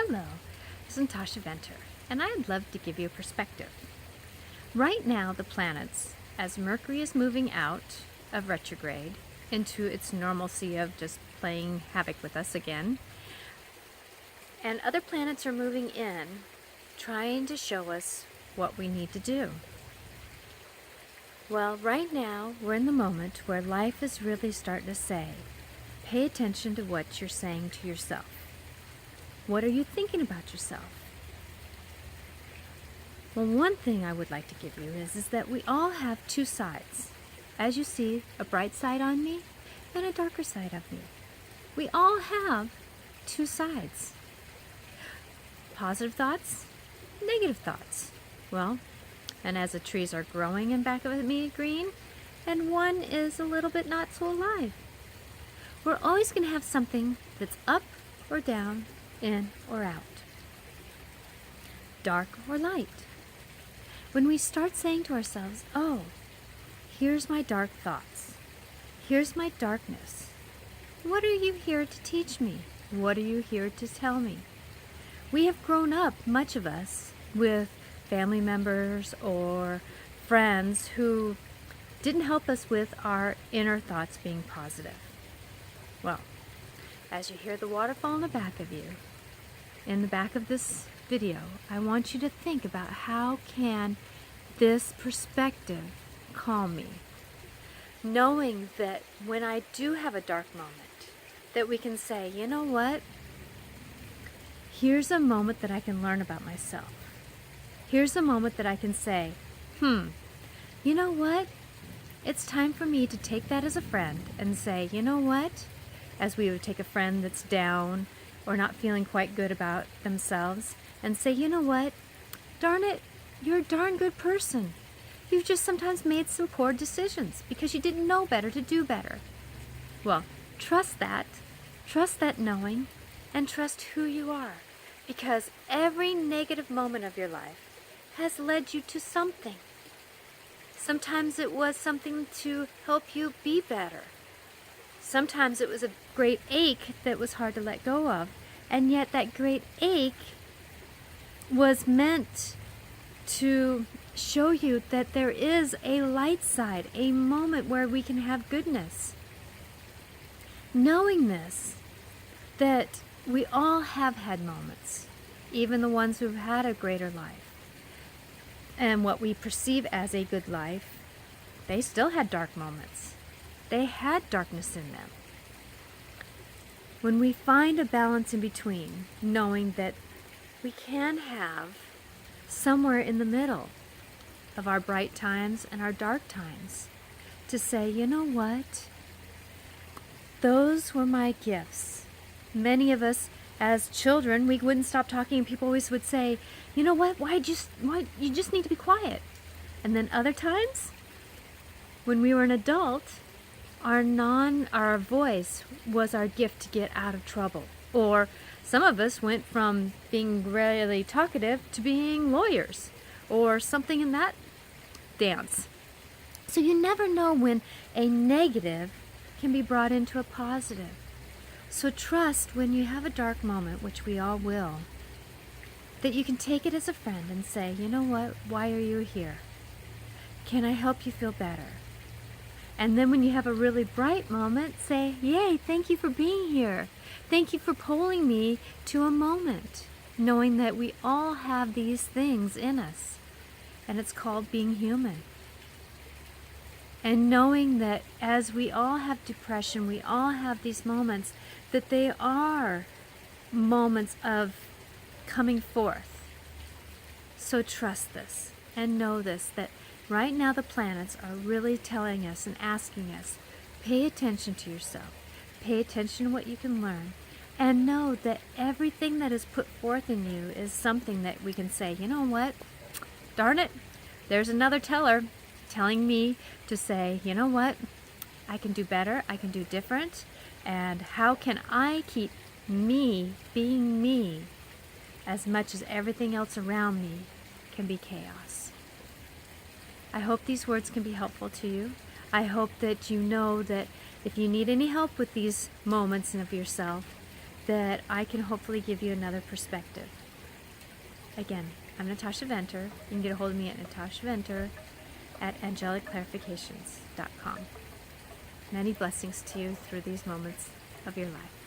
Hello, this is Natasha Venter, and I'd love to give you a perspective. Right now, the planets, as Mercury is moving out of retrograde into its normalcy of just playing havoc with us again, and other planets are moving in, trying to show us what we need to do. Well, right now, we're in the moment where life is really starting to say, pay attention to what you're saying to yourself. What are you thinking about yourself? Well, one thing I would like to give you is that we all have two sides. As you see, a bright side on me and a darker side of me. We all have two sides. Positive thoughts, negative thoughts. Well, and as the trees are growing in back of me green, and one is a little bit not so alive. We're always going to have something that's up or down, in or out, dark or light. When we start saying to ourselves, oh, here's my dark thoughts, here's my darkness, what are you here to teach me? What are you here to tell me? We have grown up, much of us, with family members or friends who didn't help us with our inner thoughts being positive. Well, as you hear the waterfall in the back of you, in the back of this video, I want you to think about how can this perspective calm me. Knowing that when I do have a dark moment, that we can say, you know what? Here's a moment that I can learn about myself. Here's a moment that I can say, you know what? It's time for me to take that as a friend and say, you know what? As we would take a friend that's down or not feeling quite good about themselves and say, you know what? Darn it, you're a darn good person. You've just sometimes made some poor decisions because you didn't know better to do better. Well, trust that knowing, and trust who you are, because every negative moment of your life has led you to something. Sometimes it was something to help you be better. Sometimes it was a great ache that was hard to let go of, and yet that great ache was meant to show you that there is a light side, a moment where we can have goodness. Knowing this, that we all have had moments, even the ones who've had a greater life, and what we perceive as a good life, they still had dark moments. They had darkness in them. When we find a balance in between, knowing that we can have somewhere in the middle of our bright times and our dark times, to say, you know what? Those were my gifts. Many of us, as children, we wouldn't stop talking, and people always would say, you know what? Why you just need to be quiet. And then other times, when we were an adult, our voice was our gift to get out of trouble. Or some of us went from being really talkative to being lawyers, or something in that dance. So you never know when a negative can be brought into a positive. So trust when you have a dark moment, which we all will, that you can take it as a friend and say, you know what, why are you here? Can I help you feel better? And then when you have a really bright moment, say, yay, thank you for being here. Thank you for pulling me to a moment, knowing that we all have these things in us, and it's called being human. And knowing that as we all have depression, we all have these moments, that they are moments of coming forth. So trust this and know this, that right now the planets are really telling us and asking us, pay attention to yourself, pay attention to what you can learn, and know that everything that is put forth in you is something that we can say, you know what, darn it, there's another teller telling me to say, you know what, I can do better, I can do different, and how can I keep me being me as much as everything else around me can be chaos. I hope these words can be helpful to you. I hope that you know that if you need any help with these moments of yourself, that I can hopefully give you another perspective. Again, I'm Natasha Venter. You can get a hold of me at natashaventer@angelicclarifications.com. Many blessings to you through these moments of your life.